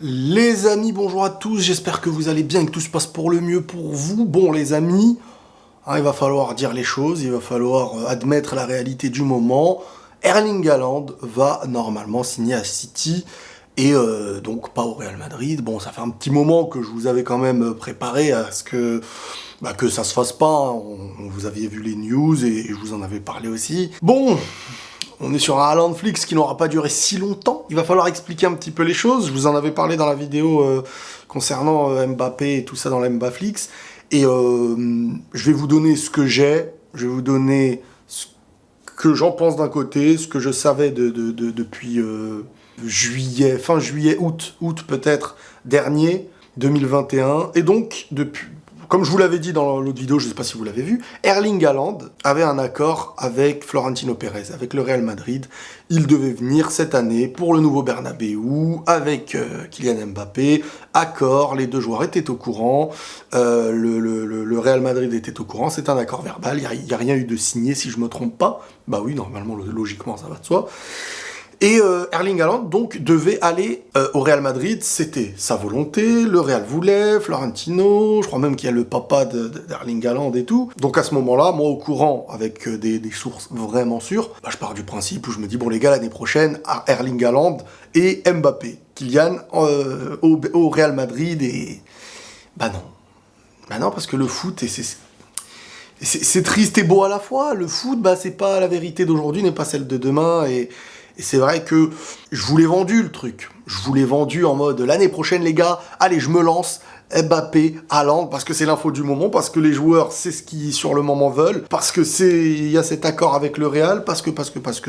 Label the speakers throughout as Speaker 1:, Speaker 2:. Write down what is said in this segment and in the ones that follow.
Speaker 1: Les amis, bonjour à tous, j'espère que vous allez bien et que tout se passe pour le mieux pour vous. Bon les amis, il va falloir dire les choses, il va falloir admettre la réalité du moment. Erling Haaland va normalement signer à City et donc pas au Real Madrid. Bon, ça fait un petit moment que je vous avais quand même préparé à ce que ça se fasse pas, hein. Vous aviez vu les news et je vous en avais parlé aussi. Bon, on est sur un Haaland Flix qui n'aura pas duré si longtemps. Il va falloir expliquer un petit peu les choses. Je vous en avais parlé dans la vidéo concernant Mbappé et tout ça dans la Mbaflix. Et je vais vous donner ce que j'ai. Je vais vous donner ce que j'en pense d'un côté, ce que je savais depuis juillet, fin juillet, août peut-être dernier, 2021. Et donc, depuis... Comme je vous l'avais dit dans l'autre vidéo, je ne sais pas si vous l'avez vu, Erling Haaland avait un accord avec Florentino Pérez, avec le Real Madrid. Il devait venir cette année pour le nouveau Bernabéu avec Kylian Mbappé. Accord, les deux joueurs étaient au courant, le Real Madrid était au courant, c'est un accord verbal, il n'y a rien eu de signé si je ne me trompe pas. Bah oui, normalement, logiquement, ça va de soi. Et Erling Haaland, donc, devait aller au Real Madrid, c'était sa volonté, le Real voulait, Florentino, je crois même qu'il y a le papa d'Erling Haaland et tout. Donc à ce moment-là, moi au courant, avec des sources vraiment sûres, je pars du principe où je me dis, bon les gars, l'année prochaine, Erling Haaland et Mbappé, Kylian au Real Madrid, et... Bah non, parce que le foot, c'est triste et beau à la fois, le foot, c'est pas la vérité d'aujourd'hui, n'est pas celle de demain, et c'est vrai que je vous l'ai vendu le truc. Je vous l'ai vendu en mode l'année prochaine les gars, allez je me lance, Mbappé, Haaland, parce que c'est l'info du moment, parce que les joueurs c'est ce qu'ils sur le moment veulent, parce que il y a cet accord avec le Real, parce que,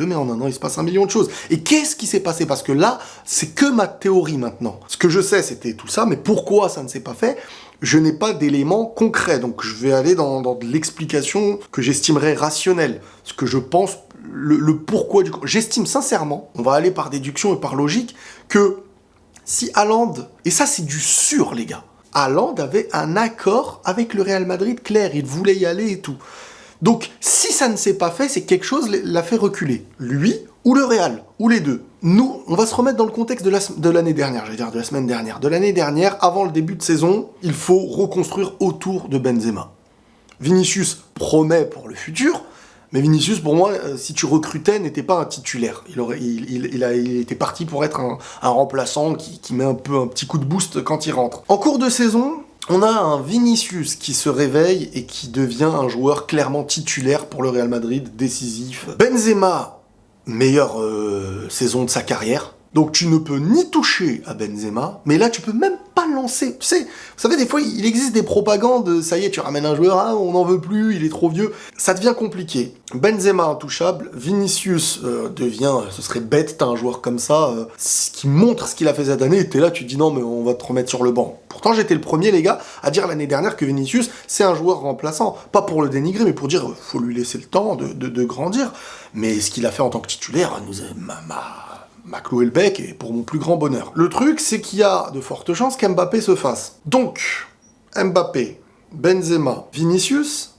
Speaker 1: mais en un an il se passe 1 million de choses. Et qu'est-ce qui s'est passé? Parce que là, c'est que ma théorie maintenant. Ce que je sais c'était tout ça, mais pourquoi ça ne s'est pas fait? Je n'ai pas d'éléments concrets, donc je vais aller dans de l'explication que j'estimerais rationnelle, ce que je pense, le pourquoi du... J'estime sincèrement, on va aller par déduction et par logique, que si Haaland, et ça c'est du sûr les gars, Haaland avait un accord avec le Real Madrid clair, il voulait y aller et tout. Donc si ça ne s'est pas fait, c'est quelque chose l'a fait reculer. Lui ou le Real, ou les deux. Nous, on va se remettre dans le contexte de l'année dernière, j'allais dire de la semaine dernière. De l'année dernière, avant le début de saison, il faut reconstruire autour de Benzema. Vinicius promet pour le futur, mais Vinicius, pour moi, si tu recrutais, n'était pas un titulaire. Il était parti pour être un remplaçant qui met un petit coup de boost quand il rentre. En cours de saison, on a un Vinicius qui se réveille et qui devient un joueur clairement titulaire pour le Real Madrid, décisif. Benzema, meilleure saison de sa carrière. Donc tu ne peux ni toucher à Benzema, mais là tu peux même pas le lancer. Tu sais, vous savez, des fois il existe des propagandes, ça y est, tu ramènes un joueur, on n'en veut plus, il est trop vieux. Ça devient compliqué. Benzema intouchable, Vinicius ce serait bête, t'as un joueur comme ça, qui montre ce qu'il a fait cette année, et t'es là, tu te dis non mais on va te remettre sur le banc. Pourtant j'étais le premier les gars à dire l'année dernière que Vinicius c'est un joueur remplaçant. Pas pour le dénigrer, mais pour dire faut lui laisser le temps de grandir. Mais ce qu'il a fait en tant que titulaire m'a cloué le bec et pour mon plus grand bonheur. Le truc, c'est qu'il y a de fortes chances qu'Mbappé se fasse. Donc, Mbappé, Benzema, Vinicius,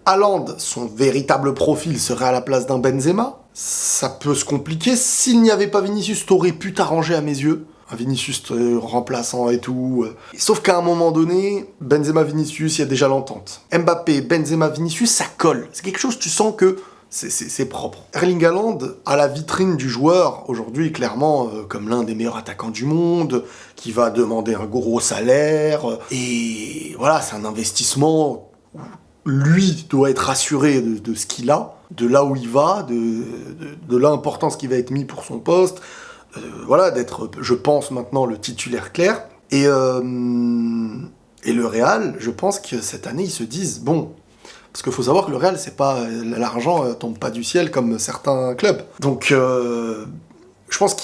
Speaker 1: Haaland, son véritable profil serait à la place d'un Benzema. Ça peut se compliquer. S'il n'y avait pas Vinicius, t'aurais pu t'arranger à mes yeux. Un Vinicius remplaçant et tout. Sauf qu'à un moment donné, Benzema-Vinicius, il y a déjà l'entente. Mbappé, Benzema-Vinicius, ça colle. C'est quelque chose, tu sens que c'est propre. Erling Haaland a la vitrine du joueur, aujourd'hui, clairement, comme l'un des meilleurs attaquants du monde, qui va demander un gros salaire, et voilà, c'est un investissement où lui doit être assuré de ce qu'il a, de là où il va, de l'importance qui va être mise pour son poste, voilà, d'être, je pense, maintenant le titulaire clair, et le Real, je pense que cette année, ils se disent, bon... Parce qu'il faut savoir que le Real, c'est pas l'argent tombe pas du ciel comme certains clubs. Donc, je pense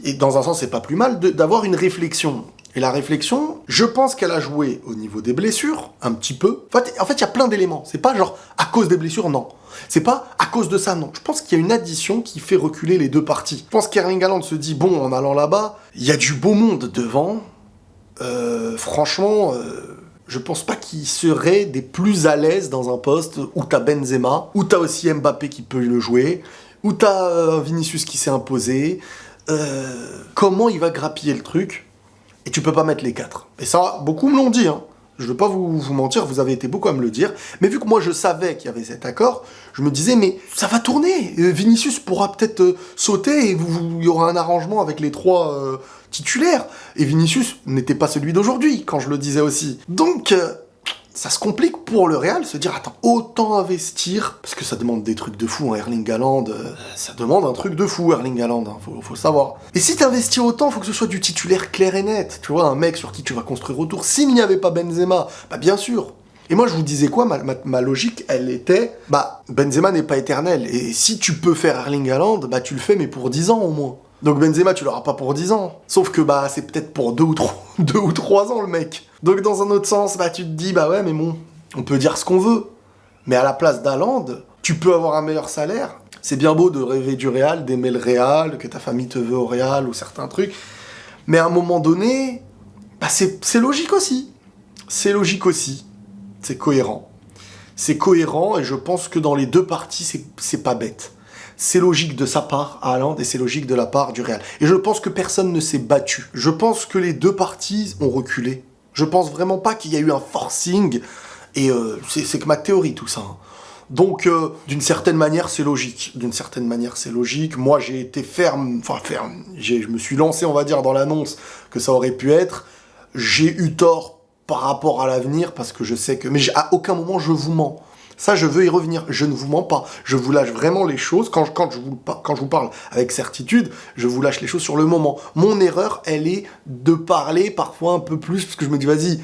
Speaker 1: et dans un sens, c'est pas plus mal d'avoir une réflexion. Et la réflexion, je pense qu'elle a joué au niveau des blessures, un petit peu. En fait, il y a plein d'éléments. C'est pas genre à cause des blessures, non. C'est pas à cause de ça, non. Je pense qu'il y a une addition qui fait reculer les deux parties. Je pense qu'Erling Haaland se dit, bon, en allant là-bas, il y a du beau monde devant. Franchement... je pense pas qu'ils seraient des plus à l'aise dans un poste où t'as Benzema, où t'as aussi Mbappé qui peut le jouer, où t'as Vinicius qui s'est imposé. Comment il va grappiller le truc? Et tu peux pas mettre les 4. Et ça, beaucoup me l'ont dit, hein. Je veux pas vous mentir, vous avez été beaucoup à me le dire. Mais vu que moi je savais qu'il y avait cet accord, je me disais, mais ça va tourner. Vinicius pourra peut-être sauter et il y aura un arrangement avec les 3 titulaires. Et Vinicius n'était pas celui d'aujourd'hui, quand je le disais aussi. Donc, ça se complique pour le Real, se dire, attends, autant investir, parce que ça demande des trucs de fou, hein, Erling Haaland, ça demande un truc de fou, Erling Haaland, hein, faut savoir. Et si t'investis autant, faut que ce soit du titulaire clair et net, tu vois, un mec sur qui tu vas construire autour. S'il n'y avait pas Benzema, bah bien sûr. Et moi, je vous disais quoi, ma logique, elle était, bah, Benzema n'est pas éternel, et si tu peux faire Erling Haaland, bah tu le fais, mais pour 10 ans au moins. Donc Benzema, tu l'auras pas pour 10 ans. Sauf que bah c'est peut-être pour 2 ou 3 ans le mec. Donc dans un autre sens, bah tu te dis, bah ouais, mais bon, on peut dire ce qu'on veut. Mais à la place d'Haaland, tu peux avoir un meilleur salaire. C'est bien beau de rêver du Real, d'aimer le Real, que ta famille te veut au Real ou certains trucs. Mais à un moment donné, bah c'est logique aussi. C'est logique aussi. C'est cohérent. C'est cohérent et je pense que dans les deux parties, c'est pas bête. C'est logique de sa part à Haaland et c'est logique de la part du Real. Et je pense que personne ne s'est battu. Je pense que les deux parties ont reculé. Je pense vraiment pas qu'il y a eu un forcing. Et c'est que ma théorie tout ça. Hein. Donc, d'une certaine manière, c'est logique. D'une certaine manière, c'est logique. Moi, j'ai été ferme. Je me suis lancé, on va dire, dans l'annonce que ça aurait pu être. J'ai eu tort par rapport à l'avenir parce que je sais que... Mais à aucun moment, je vous mens. Ça, je veux y revenir. Je ne vous mens pas. Je vous lâche vraiment les choses. Quand je vous parle avec certitude, je vous lâche les choses sur le moment. Mon erreur, elle est de parler parfois un peu plus, parce que je me dis, vas-y,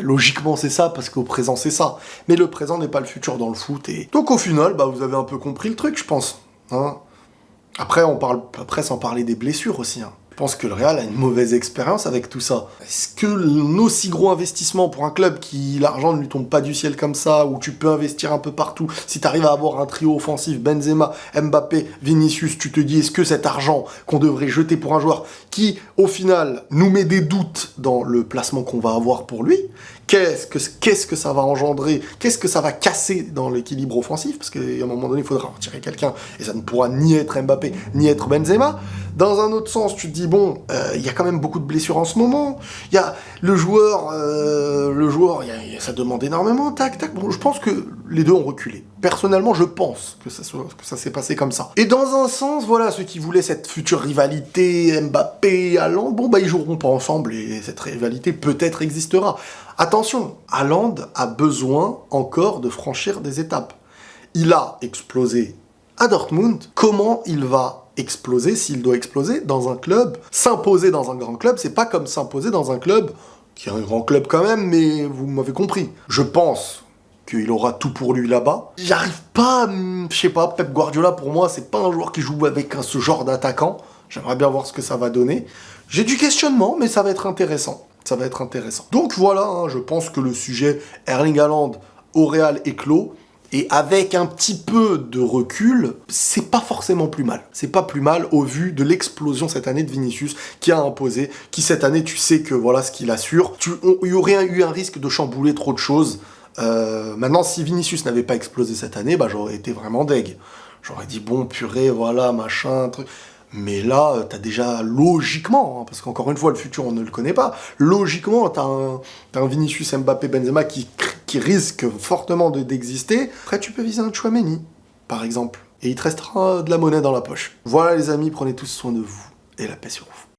Speaker 1: logiquement c'est ça, parce qu'au présent c'est ça. Mais le présent n'est pas le futur dans le foot. Et... Donc au final, bah, vous avez un peu compris le truc, je pense. Hein. Après, sans parler des blessures aussi. Hein. Je pense que le Real a une mauvaise expérience avec tout ça. Est-ce que un aussi gros investissement pour un club qui, l'argent ne lui tombe pas du ciel comme ça, où tu peux investir un peu partout, si tu arrives à avoir un trio offensif, Benzema, Mbappé, Vinicius, tu te dis, est-ce que cet argent qu'on devrait jeter pour un joueur qui, au final, nous met des doutes dans le placement qu'on va avoir pour lui, qu'est-ce que ça va engendrer, qu'est-ce que ça va casser dans l'équilibre offensif, parce qu'à un moment donné, il faudra retirer quelqu'un, et ça ne pourra ni être Mbappé, ni être Benzema. Dans un autre sens, tu te dis, bon, il y a quand même beaucoup de blessures en ce moment, il y a le joueur, ça demande énormément, tac. Bon, je pense que les deux ont reculé. Personnellement, je pense que ça s'est passé comme ça. Et dans un sens, voilà, ceux qui voulaient cette future rivalité Mbappé, Haaland, bon, bah, ils joueront pas ensemble, et cette rivalité peut-être existera. Attention, Haaland a besoin encore de franchir des étapes. Il a explosé à Dortmund. Comment il va exploser, s'il doit exploser, dans un club? S'imposer dans un grand club, c'est pas comme s'imposer dans un club qui est un grand club quand même, mais vous m'avez compris. Je pense qu'il aura tout pour lui là-bas. J'arrive pas, je sais pas, Pep Guardiola, pour moi, c'est pas un joueur qui joue avec ce genre d'attaquant. J'aimerais bien voir ce que ça va donner. J'ai du questionnement, mais ça va être intéressant. Ça va être intéressant. Donc voilà, hein, je pense que le sujet Erling Haaland au Real est clos. Et avec un petit peu de recul, c'est pas forcément plus mal. C'est pas plus mal au vu de l'explosion cette année de Vinicius qui a imposé, qui cette année, tu sais que voilà ce qu'il assure. Il y aurait eu un risque de chambouler trop de choses. Maintenant, si Vinicius n'avait pas explosé cette année, bah j'aurais été vraiment deg. J'aurais dit bon purée, voilà, machin, truc. Mais là, t'as déjà logiquement, hein, parce qu'encore une fois, le futur, on ne le connaît pas, logiquement, t'as un Vinicius, Mbappé, Benzema qui risque fortement d'exister. Après, tu peux viser un Tchouaméni, par exemple. Et il te restera de la monnaie dans la poche. Voilà les amis, prenez tous soin de vous. Et la paix sur vous.